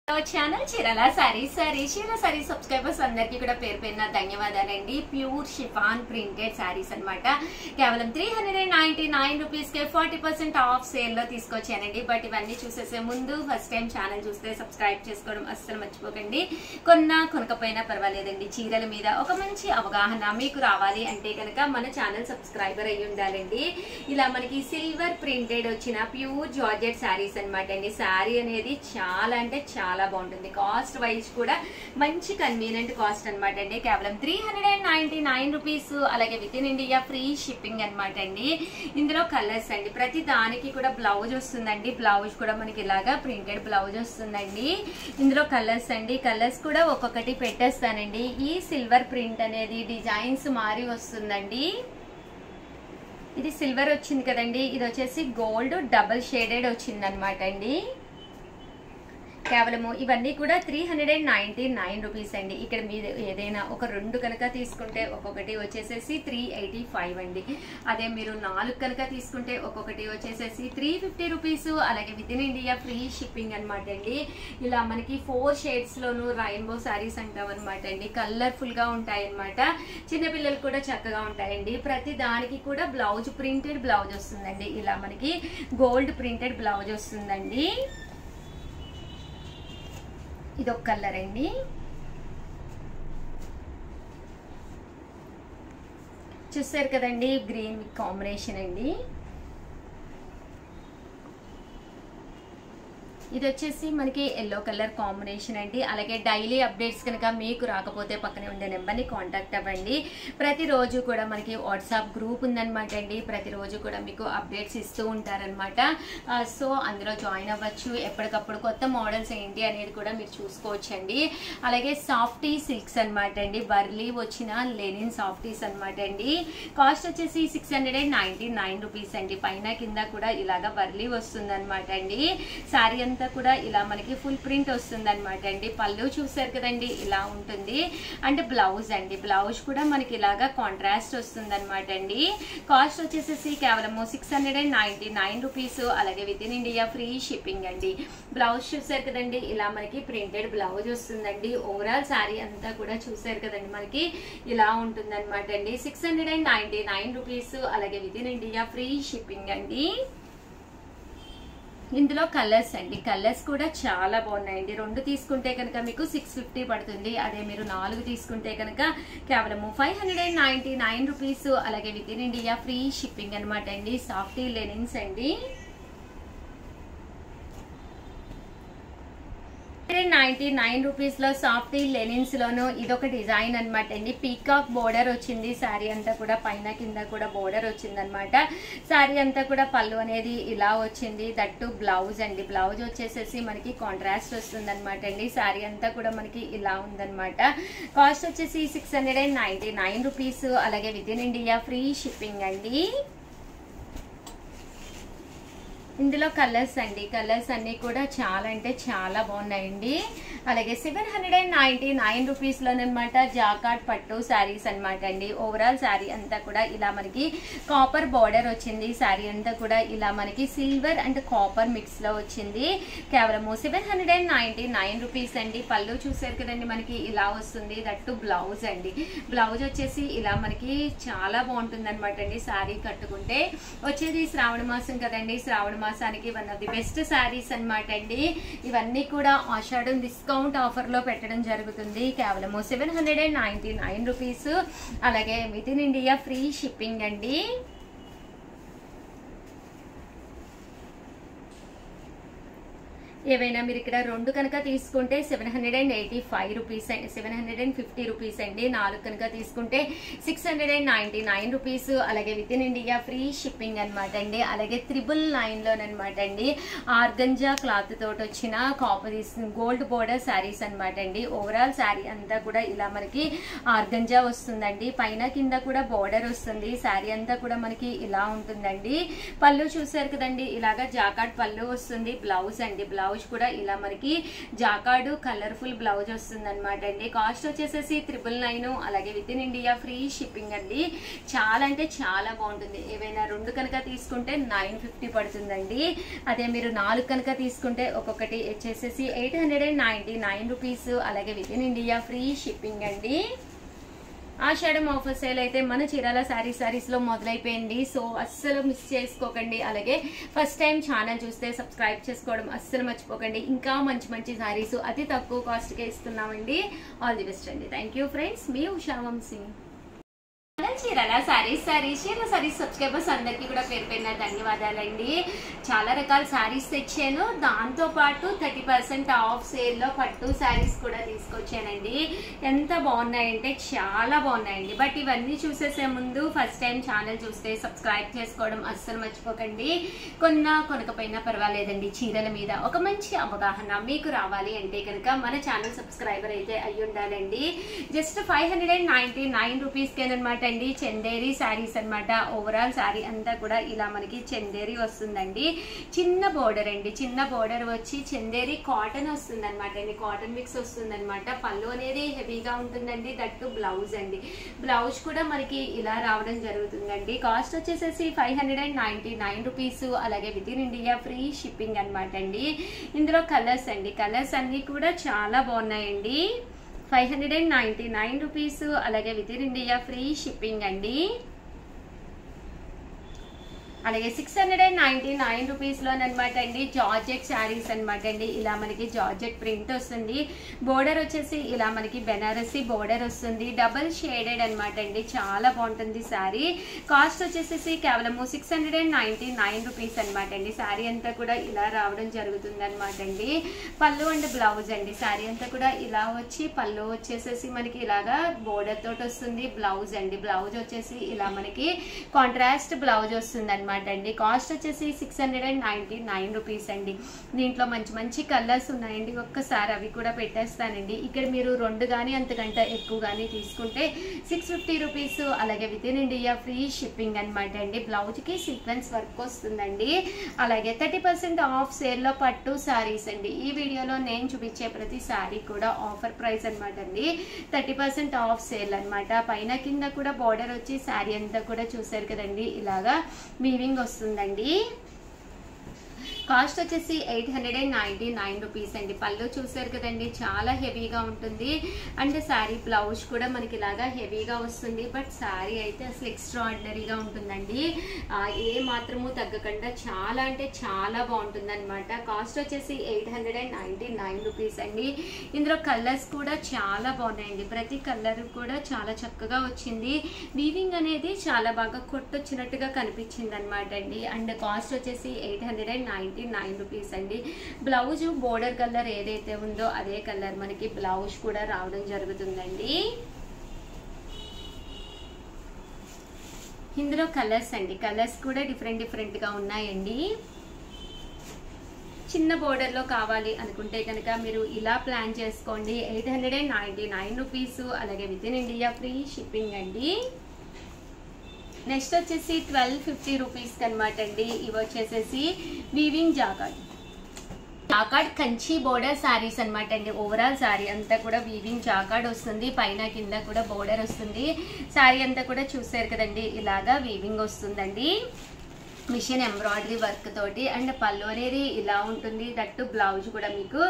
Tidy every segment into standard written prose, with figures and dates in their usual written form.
Channel Chirala sorry subscribers అందరికీ కూడా పేరు పేరున ధన్యవాదాలండి. ప్యూర్ షిఫాన్ ప్రింటెడ్ సారీస్ అన్నమాట. కేవలం 399 రూపీస్ కే 40% ఆఫ్ సేల్ లో తీసుకొచ్చానండి. బట్ ఇవన్నీ చూసేసే ముందు ఫస్ట్ టైం ఛానల్ చూస్తే సబ్స్క్రైబ్ చేసుకోవడం అస్సలు మర్చిపోకండి. కొనకపోయినా పర్వాలేదండి, చీరల మీద ఒక మంచి అవగాహన మీకు రావాలి అంటే కనుక మన ఛానల్ సబ్స్క్రైబర్ అయ్యి ఉండాలండి. ఇలా మనకి సిల్వర్ ప్రింటెడ్ వచ్చిన ప్యూర్ జార్జెట్ సారీస్ అన్నమాట అండి. సారీ అనేది చాలా అంటే చాలా బాగుంటుంది. కాస్ట్ వైజ్ కూడా మంచి కన్వీనియంట్ కాస్ట్ అనమాట అండి. కేవలం 399 రూపీస్. అలాగే within India free shipping అనమాట అండి. ఇందులో కలర్స్ అండి, ప్రతి దానికి కూడా బ్లౌజ్ వస్తుందండి. బ్లౌజ్ కూడా మనకి ఇలాగా ప్రింటెడ్ బ్లౌజ్ వస్తుందండి. ఇందులో కలర్స్ అండి, కలర్స్ కూడా ఒక్కొక్కటి పెట్టేస్తానండి. ఈ సిల్వర్ ప్రింట్ అనేది డిజైన్స్ మారి వస్తుందండి. ఇది సిల్వర్ వచ్చింది కదండి, ఇది వచ్చేసి గోల్డ్ డబల్ షేడెడ్ వచ్చింది అనమాట అండి. కేవలము ఇవన్నీ కూడా 399 రూపీస్ అండి. ఇక్కడ మీరు ఏదైనా ఒక రెండు కనుక తీసుకుంటే ఒక్కొక్కటి వచ్చేసేసి 385 అండి. అదే మీరు 4 కనుక తీసుకుంటే ఒక్కొక్కటి వచ్చేసేసి 350 రూపీస్. అలాగే within India free shipping అనమాట అండి. ఇలా మనకి 4 షేడ్స్ లోను రెయిన్బో సారీస్ అంటాం అనమాట అండి. కలర్ఫుల్ గా ఉంటాయి అనమాట. చిన్నపిల్లలు కూడా చక్కగా ఉంటాయండి. ప్రతి దానికి కూడా బ్లౌజ్ ప్రింటెడ్ బ్లౌజ్ వస్తుందండి. ఇలా మనకి గోల్డ్ ప్రింటెడ్ బ్లౌజ్ వస్తుందండి. ఇదొక కలర్ అండి. చూసారు కదండి, గ్రీన్ కాంబినేషన్ అండి. ఇది వచ్చేసి మనకి ఎల్లో కలర్ కాంబినేషన్ అండి. అలాగే డైలీ అప్డేట్స్ కనుక మీకు రాకపోతే పక్కనే ఉండే నెంబర్ని కాంటాక్ట్ అవ్వండి. ప్రతిరోజు కూడా మనకి వాట్సాప్ గ్రూప్ ఉందన్నమాట అండి. ప్రతిరోజు కూడా మీకు అప్డేట్స్ ఇస్తూ ఉంటారనమాట. సో అందులో జాయిన్ అవ్వచ్చు. ఎప్పటికప్పుడు కొత్త మోడల్స్ ఏంటి అనేది కూడా మీరు చూసుకోవచ్చండి. అలాగే సాఫ్టీ సిల్క్స్ అనమాట అండి. బర్లీ వచ్చిన లెనిన్ సాఫ్టీస్ అనమాట అండి. కాస్ట్ వచ్చేసి 699 రూపీస్ అండి. పైన కింద కూడా ఇలాగా బర్లీ వస్తుంది అనమాట అండి. శారీ అంతా కూడా ఇలా మనకి ఫుల్ ప్రింట్ వస్తుంది అనమాట అండి. పళ్ళు చూసారు కదండి, ఇలా ఉంటుంది. అంటే బ్లౌజ్ అండి, బ్లౌజ్ కూడా మనకి ఇలాగా కాంట్రాస్ట్ వస్తుంది అనమాట అండి. కాస్ట్ వచ్చేసి కేవలము 699 రూపీస్. అలాగే within India free shipping అండి. బ్లౌజ్ చూసారు కదండి, ఇలా మనకి ప్రింటెడ్ బ్లౌజ్ వస్తుందండి. ఓవరాల్ శారీ అంతా కూడా చూసారు కదండి, మనకి ఇలా ఉంటుంది అనమాట అండి. 699 రూపీస్. అలాగే within India free shipping అండి. ఇందులో కలర్స్ అండి, కలర్స్ కూడా చాలా బాగున్నాయండి. 2 తీసుకుంటే కనుక మీకు 650 పడుతుంది. అదే మీరు 4 తీసుకుంటే కనుక కేవలము 599 రూపీస్. అలాగే within India free shipping అనమాట అండి. సాఫ్టీ లెనిన్స్ అండి. 399 రూపీస్ లో సాఫ్టీ లెనిన్స్ లోను ఇదొక డిజైన్ అనమాట అండి. పీకాక్ బోర్డర్ వచ్చింది. శారీ అంతా కూడా పైన కింద కూడా బోర్డర్ వచ్చింది అనమాట. శారీ అంతా కూడా పళ్ళు అనేది ఇలా వచ్చింది. దట్టు బ్లౌజ్ అండి. బ్లౌజ్ వచ్చేసేసి మనకి కాంట్రాస్ట్ వస్తుంది అనమాట అండి. శారీ అంతా కూడా మనకి ఇలా ఉందన్నమాట. కాస్ట్ వచ్చేసి 699 రూపీస్. అలాగే within India free shipping అండి. ఇందులో కలర్స్ అండి, కలర్స్ అన్ని కూడా చాలా అంటే చాలా బాగున్నాయండి. అలాగే 799 రూపీస్ లోనమాట జాకాట్ పట్టు శారీస్ అనమాట అండి. ఓవరాల్ శారీ అంతా కూడా ఇలా మనకి కాపర్ బార్డర్ వచ్చింది. శారీ అంతా కూడా ఇలా మనకి సిల్వర్ అండ్ కాపర్ మిక్స్ లో వచ్చింది. కేవలము 799 రూపీస్ అండి. పళ్ళు చూసారు కదండి, మనకి ఇలా వస్తుంది. దట్టు బ్లౌజ్ అండి. బ్లౌజ్ వచ్చేసి ఇలా మనకి చాలా బాగుంటుంది అనమాట అండి. శారీ కట్టుకుంటే వచ్చేది శ్రావణ మాసం కదండి. శ్రావణ మాసానికి one of the best saris అనమాట అండి. ఇవన్నీ కూడా ఆషాఢం డిస్కౌంట్ ఆఫర్ లో పెట్టడం జరుగుతుంది. కేవలము 799 రూపీస్. అలాగే within India free shipping అండి. ఏవైనా మీరు ఇక్కడ 2 కనుక తీసుకుంటే 785 రూపీస్, 750 రూపీస్ అండి. 4 కనుక తీసుకుంటే 699 రూపీస్. అలాగే within India free shipping అనమాట అండి. అలాగే 999 లోనమాట అండి. ఆర్గంజా క్లాత్ తోటి వచ్చిన కాపర్ గోల్డ్ బోర్డర్ శారీస్ అనమాట అండి. ఓవరాల్ శారీ అంతా కూడా ఇలా మనకి ఆర్గంజా వస్తుందండి. పైన కింద కూడా బోర్డర్ వస్తుంది. శారీ అంతా కూడా మనకి ఇలా ఉంటుందండి. పళ్ళు చూసారు కదండి, ఇలాగా జాకాట్ పళ్ళు వస్తుంది. బ్లౌజ్ అండి, బ్లౌజ్ బ్లౌజ్ కూడా ఇలా మనకి జాకార్డు కలర్ఫుల్ బ్లౌజ్ వస్తుంది అనమాట అండి. కాస్ట్ వచ్చేసేసి 999, అలాగే within India free shipping అండి. చాలా అంటే చాలా బాగుంటుంది. ఏవైనా 2 కనుక తీసుకుంటే 950 పడుతుందండి. అదే మీరు 4 కనుక తీసుకుంటే ఒక్కొక్కటి వచ్చేసేసి 899 రూపీస్, అలాగే within India free shipping అండి. ఆషాఢం ఆఫర్ సేల్ అయితే మన చీరాల సారీస్ లో మొదలైపోయింది. సో అస్సలు మిస్ చేసుకోకండి. అలాగే ఫస్ట్ టైం ఛానల్ చూస్తే సబ్స్క్రైబ్ చేసుకోవడం అస్సలు మర్చిపోకండి. ఇంకా మంచి మంచి సారీస్ అతి తక్కువ కాస్ట్కే ఇస్తున్నామండి. ఆల్ ది బెస్ట్ అండి. థ్యాంక్ యూ ఫ్రెండ్స్, మీ ఉషా వంశీ. చీరాల సారీస్ సబ్స్క్రైబర్స్ అందరికీ కూడా పేరు పేరున ధన్యవాదాలండి. చాలా రకాల సారీస్ తెచ్చాను. దాంతో పాటు 30% ఆఫ్ సేల్ లో పట్టు సారీస్ కూడా తీసుకొచ్చానండి. ఎంత బాగున్నాయంటే చాలా బాగున్నాయండి. బట్ ఇవన్నీ చూసేసే ముందు ఫస్ట్ టైం ఛానల్ చూస్తే సబ్స్క్రైబ్ చేసుకోవడం అస్సలు మర్చిపోకండి. కొనకపోయినా పర్వాలేదండి. చీరల మీద ఒక మంచి అవగాహన మీకు రావాలి అంటే కనుక మన ఛానల్ సబ్స్క్రైబర్ అయితే అయ్యి ఉండాలండి. జస్ట్ 599 రూపీస్కేనమాట అండి. చందేరి శారీస్ అన్నమాట. ఓవరాల్ శారీ అంతా కూడా ఇలా మనకి చందేరి వస్తుందండి. చిన్న బోర్డర్ అండి. చిన్న బోర్డర్ వచ్చి చందేరి కాటన్ వస్తుంది అనమాట అండి. కాటన్ మిక్స్ వస్తుంది అనమాట. పళ్ళు అనేది హెవీగా ఉంటుందండి. దట్టు బ్లౌజ్ అండి. బ్లౌజ్ కూడా మనకి ఇలా రావడం జరుగుతుందండి. కాస్ట్ వచ్చేసేసి 599 రూపీస్, అలాగే within India free shipping అనమాట అండి. ఇందులో కలర్స్ అండి. కలర్స్ అన్ని కూడా చాలా బాగున్నాయండి. 599 రూపీస్, అలాగే within India free shipping అండి. అలాగే 699 రూపీస్ లోనమాట అండి. జార్జెట్ శారీస్ అనమాట అండి. ఇలా మనకి జార్జెట్ ప్రింట్ వస్తుంది. బోర్డర్ వచ్చేసి ఇలా మనకి బెనారసీ బోర్డర్ వస్తుంది. డబల్ షేడెడ్ అనమాట అండి. చాలా బాగుంటుంది శారీ. కాస్ట్ వచ్చేసి కేవలము 699 రూపీస్ అనమాట అండి. శారీ అంతా కూడా ఇలా రావడం జరుగుతుంది అనమాట అండి. పళ్ళు అండ్ బ్లౌజ్ అండి. శారీ అంతా కూడా ఇలా వచ్చి పళ్ళు వచ్చేసేసి మనకి ఇలాగా బోర్డర్ తోటి వస్తుంది. బ్లౌజ్ అండి. బ్లౌజ్ వచ్చేసి ఇలా మనకి కాంట్రాస్ట్ బ్లౌజ్ వస్తుంది అనమాట అండి. కాస్ట్ వచ్చేసి 699 రూపీస్ అండి. దీంట్లో మంచి మంచి కలర్స్ ఉన్నాయండి. ఒక్కసారి అవి కూడా పెట్టేస్తానండి. ఇక్కడ మీరు 2 కానీ అంతకంటే ఎక్కువ కానీ తీసుకుంటే 650 రూపీస్, అలాగే within India free shipping అనమాట అండి. బ్లౌజ్ కి సీక్వెన్స్ వర్క్ వస్తుందండి. అలాగే 30% ఆఫ్ సేల్ లో పట్టు సారీస్ అండి. ఈ వీడియోలో నేను చూపించే ప్రతి సారీ కూడా ఆఫర్ ప్రైస్ అనమాట అండి. 30% ఆఫ్ సేల్ అనమాట. పైన కింద కూడా బోర్డర్ వచ్చి సారీ అంతా కూడా చూసారు కదండి. ఇలాగా వీవింగ్ వస్తుందండి. కాస్ట్ వచ్చేసి 899 రూపీస్ అండి. పళ్ళు చూసారు కదండి, చాలా హెవీగా ఉంటుంది. అండ్ శారీ బ్లౌజ్ కూడా మనకి ఇలాగా హెవీగా వస్తుంది. బట్ శారీ అయితే అసలు ఎక్స్ట్రాడినరీగా ఉంటుందండి. ఏ మాత్రము తగ్గకుండా చాలా అంటే చాలా బాగుంటుంది అనమాట. కాస్ట్ వచ్చేసి 899 రూపీస్ అండి. ఇందులో కలర్స్ కూడా చాలా బాగున్నాయండి. ప్రతి కలర్ కూడా చాలా చక్కగా వచ్చింది. వీవింగ్ అనేది చాలా బాగా కొట్టొచ్చినట్టుగా కనిపించింది అనమాట అండి. అండ్ కాస్ట్ వచ్చేసి 899 రూపీస్ అండి. బ్లౌజ్ బోర్డర్ కలర్ ఏదైతే ఉందో అదే కలర్ మనకి బ్లౌజ్ కూడా రావడం జరుగుతుందండి. ఇందులో కలర్స్ అండి. కలర్స్ కూడా డిఫరెంట్ గా ఉన్నాయండి. చిన్న బోర్డర్ లో కావాలి అనుకుంటే కనుక మీరు ఇలా ప్లాన్ చేసుకోండి. 899 రూపీస్, అలాగే within India free shipping అండి. నెక్స్ట్ వచ్చేసి 1250 రూపీస్ అనమాట అండి. ఇవి వచ్చేసేసి weaving jacquard Kanchi border saris అనమాట అండి. ఓవరాల్ శారీ అంతా కూడా వీవింగ్ జాకార్డ్ వస్తుంది. పైన కింద కూడా బోర్డర్ వస్తుంది. శారీ అంతా కూడా చూసారు కదండి, ఇలాగా వీవింగ్ వస్తుందండి. మిషన్ ఎంబ్రాయిడరీ వర్క్ తోటి. అండ్ పళ్ళు అనేది ఇలా ఉంటుంది. దట్టు బ్లౌజ్ కూడా మీకు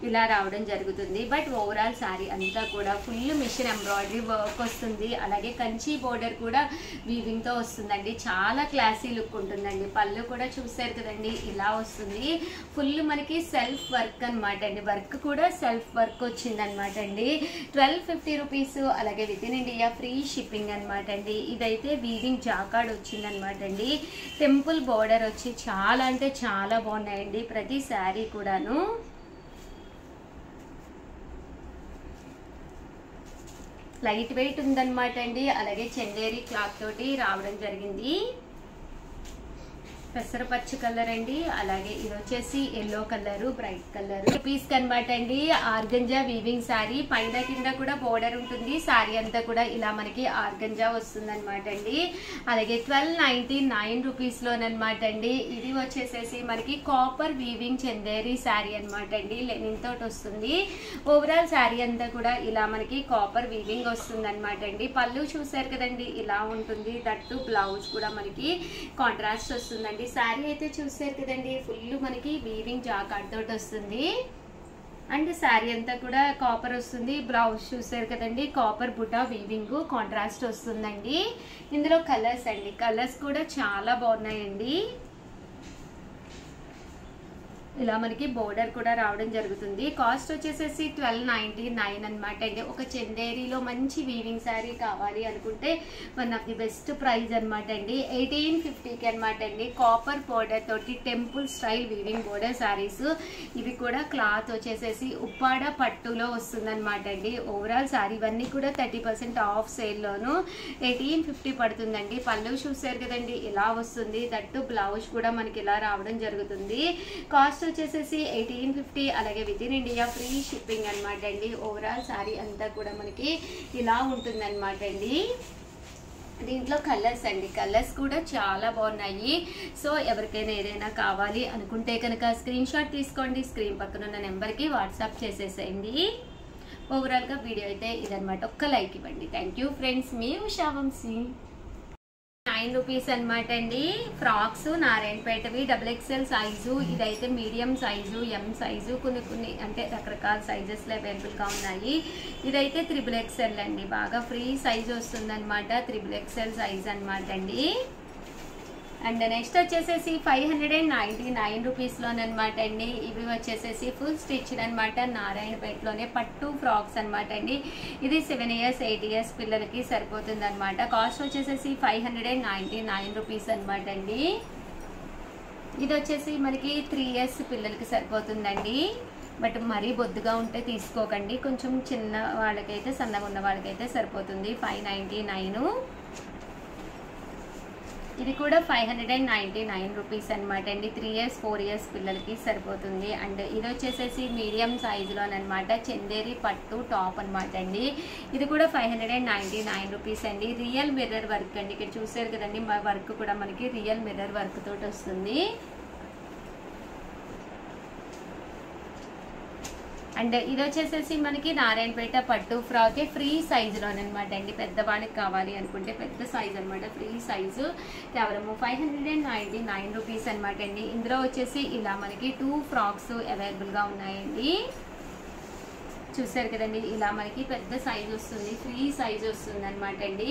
ఇలా రావడం జరుగుతుంది. బట్ ఓవరాల్ శారీ అంతా కూడా ఫుల్ మిషన్ ఎంబ్రాయిడరీ వర్క్ వస్తుంది. అలాగే కంచి బోర్డర్ కూడా వీవింగ్ తో వస్తుందండి. చాలా క్లాసీ లుక్ ఉంటుందండి. పళ్ళు కూడా చూసారు కదండి, ఇలా వస్తుంది. ఫుల్ మనకి సెల్ఫ్ వర్క్ అనమాట అండి. వర్క్ కూడా సెల్ఫ్ వర్క్ వచ్చింది అనమాట అండి. 1250 రూపీస్, అలాగే within India free shipping అనమాట అండి. ఇదైతే వీవింగ్ జాకార్డ్ వచ్చింది అనమాట అండి. టెంపుల్ బోర్డర్ వచ్చి చాలా అంటే చాలా బాగున్నాయండి ప్రతి శారీ కూడాను. లైట్ వెయిట్ ఉందన్నమాట అండి. అలాగే చందేరి క్లాత్ తోటి రావడం జరిగింది. పెసరపచ్చ కలర్ అండి. అలాగే ఇది వచ్చేసి yellow colour, bright colour piece కనమాట అండి. ఆర్గంజా వీవింగ్ శారీ, పైన కింద కూడా బోర్డర్ ఉంటుంది. శారీ అంతా కూడా ఇలా మనకి ఆర్గంజా వస్తుంది అనమాట అండి. అలాగే 1299 రూపీస్ లోనమాట అండి. ఇది వచ్చేసేసి మనకి కాపర్ వీవింగ్ చందేరి శారీ అనమాట అండి. లెనిన్ తోటి వస్తుంది. ఓవరాల్ శారీ అంతా కూడా ఇలా మనకి కాపర్ వీవింగ్ వస్తుంది అనమాట అండి. పళ్ళు చూసారు కదండి, ఇలా ఉంటుంది. దట్టు బ్లౌజ్ కూడా మనకి కాంట్రాస్ట్ వస్తుందండి. శారీ అయితే చూసారు కదండి, ఫుల్ మనకి వీవింగ్ జాకార్డ్ తోటి వస్తుంది. అండ్ శారీ అంతా కూడా కాపర్ వస్తుంది. బ్లౌజ్ చూసారు కదండి, కాపర్ బుటా వీవింగ్ కాంట్రాస్ట్ వస్తుందండి. ఇందులో కలర్స్ అండి, కలర్స్ కూడా చాలా బాగున్నాయండి. ఇలా మనకి బోర్డర్ కూడా రావడం జరుగుతుంది. కాస్ట్ వచ్చేసేసి 1299 అనమాట అండి. ఒక చందేరిలో మంచి వీవింగ్ శారీ కావాలి అనుకుంటే one of the best price అనమాట అండి. 1850కి అనమాట అండి. కాపర్ బోర్డర్ తోటి temple style weaving border saris. ఇవి కూడా క్లాత్ వచ్చేసేసి ఉప్పాడ పట్టులో వస్తుంది అనమాట అండి. ఓవరాల్ శారీ ఇవన్నీ కూడా 30% ఆఫ్ సేల్లోను 1850 పడుతుందండి. పళ్ళు చూసారు కదండి, ఇలా వస్తుంది. దట్టు బ్లౌజ్ కూడా మనకి ఇలా రావడం జరుగుతుంది. కాస్ట్ వచ్చేసేసి 1850. అలాగే within India free shipping అనమాట అండి. ఓవరాల్ శారీ అంతా కూడా మనకి ఇలా ఉంటుంది అనమాట అండి. దీంట్లో కలర్స్ అండి, కలర్స్ కూడా చాలా బాగున్నాయి. సో ఎవరికైనా ఏదైనా కావాలి అనుకుంటే కనుక స్క్రీన్ షాట్ తీసుకోండి. స్క్రీన్ పక్కన ఉన్న నెంబర్కి వాట్సాప్ చేసేసేయండి. ఓవరాల్గా వీడియో అయితే ఇదనమాట. ఒక్క లైక్ ఇవ్వండి. Thank you friends. మీ ఉషా వంశీ. 9 రూపీస్ అనమాట అండి. ఫ్రాక్స్ నారాయణపేటవి XXL సైజు. ఇదైతే మీడియం సైజు, ఎం సైజు, కొన్ని అంటే రకరకాల సైజెస్లో అవైలబుల్గా ఉన్నాయి. ఇదైతే XXL అండి. బాగా ఫ్రీ సైజు వస్తుంది అనమాట. XXL సైజ్ అనమాట అండి. అండ్ నెక్స్ట్ వచ్చేసేసి 599 రూపీస్లోనమాట అండి. ఇవి వచ్చేసేసి ఫుల్ స్టిచ్ అనమాట. నారాయణపేటలోనే పట్టు ఫ్రాక్స్ అనమాట అండి. ఇది 7 years 8 years పిల్లలకి సరిపోతుంది అనమాట. కాస్ట్ వచ్చేసేసి 599 రూపీస్ అనమాట అండి. ఇది వచ్చేసి మనకి 3 years పిల్లలకి సరిపోతుందండి. బట్ మరీ బొద్దుగా ఉంటే తీసుకోకండి. కొంచెం చిన్న వాళ్ళకైతే, సన్నగా ఉన్న వాళ్ళకైతే సరిపోతుంది. 599. ఇది కూడా 599 రూపీస్ అనమాట అండి. 3 years 4 years పిల్లలకి సరిపోతుంది. అండ్ ఇది వచ్చేసేసి మీడియం సైజులోనమాట. చందేరి పట్టు టాప్ అనమాట అండి. ఇది కూడా 599 రూపీస్ అండి. రియల్ మిర్రర్ వర్క్ అండి. ఇక్కడ చూసారు కదండి, మా వర్క్ కూడా మనకి రియల్ మిర్రర్ వర్క్ తోటి వస్తుంది. అండ్ ఇది వచ్చేసేసి మనకి నారాయణపేట పట్టు ఫ్రాకే ఫ్రీ సైజులోనమాట అండి. పెద్దవాళ్ళకి కావాలి అనుకుంటే పెద్ద సైజ్ అనమాట, ఫ్రీ సైజు. కేవలము 599 రూపీస్ అనమాట అండి. ఇందులో వచ్చేసి ఇలా మనకి 2 ఫ్రాక్స్ అవైలబుల్గా ఉన్నాయండి. చూసారు కదండి, ఇలా మనకి పెద్ద సైజ్ వస్తుంది, ఫ్రీ సైజ్ వస్తుంది అనమాట అండి.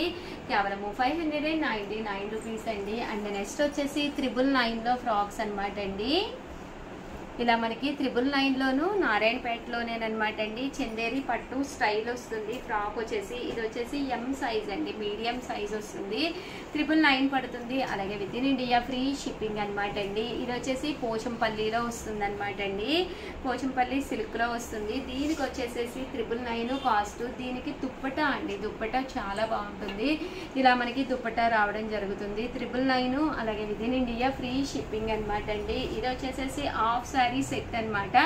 కేవలము 599 రూపీస్ అండి. అండ్ నెక్స్ట్ వచ్చేసి 999లో ఫ్రాక్స్ అనమాట అండి. ఇలా మనకి 999లోను నారాయణపేటలోనేనమాట అండి. చందేరి పట్టు స్టైల్ వస్తుంది. ఫ్రాక్ వచ్చేసి ఇది వచ్చేసి ఎం సైజ్ అండి, మీడియం సైజ్ వస్తుంది. 999 పడుతుంది. అలాగే within India free shipping అనమాట అండి. ఇది వచ్చేసి పోచంపల్లిలో వస్తుంది అనమాట అండి. పోచంపల్లి సిల్క్లో వస్తుంది. దీనికి వచ్చేసేసి 999 కాస్ట్. దీనికి దుప్పటా అండి, దుప్పటా చాలా బాగుంటుంది. ఇలా మనకి దుప్పటా రావడం జరుగుతుంది. 999. అలాగే within India free shipping అనమాట అండి. ఇది వచ్చేసేసి హాఫ్ శారీ సెట్ అనమాట.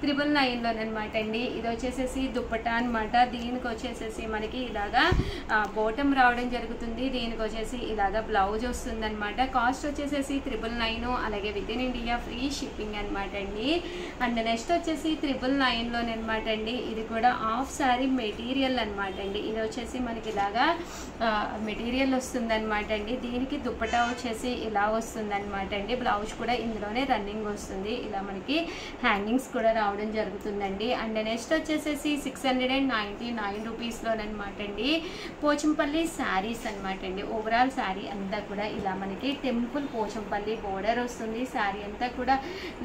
999లోనమాట అండి. ఇది వచ్చేసేసి దుప్పటా అనమాట. దీనికి వచ్చేసేసి మనకి ఇలాగా బోటం రావడం జరుగుతుంది. దీనికి వచ్చేసి ఇలాగా బ్లౌజ్ వస్తుంది అనమాట. కాస్ట్ వచ్చేసేసి 999. అలాగే within India free shipping అనమాట అండి. అండ్ నెక్స్ట్ వచ్చేసి 999లోనమాట అండి. ఇది కూడా హాఫ్ శారీ మెటీరియల్ అనమాట అండి. ఇది వచ్చేసి మనకి ఇలాగా మెటీరియల్ వస్తుంది అనమాట అండి. దీనికి దుప్పటా వచ్చేసి ఇలా వస్తుంది అనమాట అండి. బ్లౌజ్ కూడా ఇందులోనే రన్నింగ్ వస్తుంది. ఇలా మనకి హ్యాంగింగ్స్ కూడా రావడం జరుగుతుందండి. అండ్ నెక్స్ట్ వచ్చేసేసి 699 రూపీస్లోనమాట అండి. పోచంపల్లి శారీస్ అనమాట అండి. ఓవరాల్ శారీ అంతా కూడా ఇలా మనకి టెంపుల్ పోచంపల్లి బోర్డర్ వస్తుంది. శారీ అంతా కూడా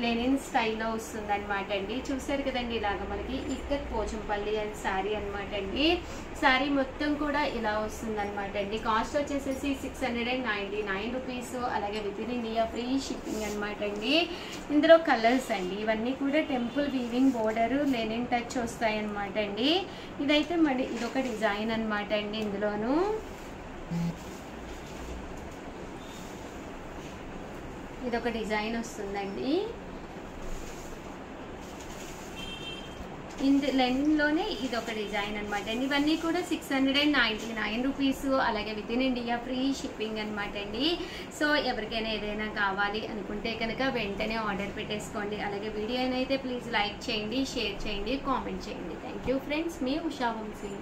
లెనిన్ స్టైల్లో వస్తుంది అనమాట అండి. చూసారు కదండి, ఇలాగ మనకి ఇక్కత్ పోచంపల్లి అని శారీ అనమాట అండి. శారీ మొత్తం కూడా ఇలా వస్తుంది అనమాట అండి. కాస్ట్ వచ్చేసేసి 699 రూపీస్. అలాగే within India free shipping అనమాట అండి. ఇందులో కలర్స్ అండి, ఇవన్నీ కూడా temple weaving border linen touch వస్తాయి అనమాట అండి. ఇదైతే మళ్ళీ ఇదొక డిజైన్ అనమాట అండి. ఇందులోను ఇదొక డిజైన్ వస్తుందండి. లెన్లోనే ఇది ఒక డిజైన్ అనమాట అండి. ఇవన్నీ కూడా 699 రూపీస్. అలాగే within India free shipping అనమాట అండి. సో ఎవరికైనా ఏదైనా కావాలి అనుకుంటే కనుక వెంటనే ఆర్డర్ పెట్టేసుకోండి. అలాగే వీడియోనైతే ప్లీజ్ లైక్ చేయండి, షేర్ చేయండి, కామెంట్ చేయండి. Thank you friends. మీ ఉషా వంశీ.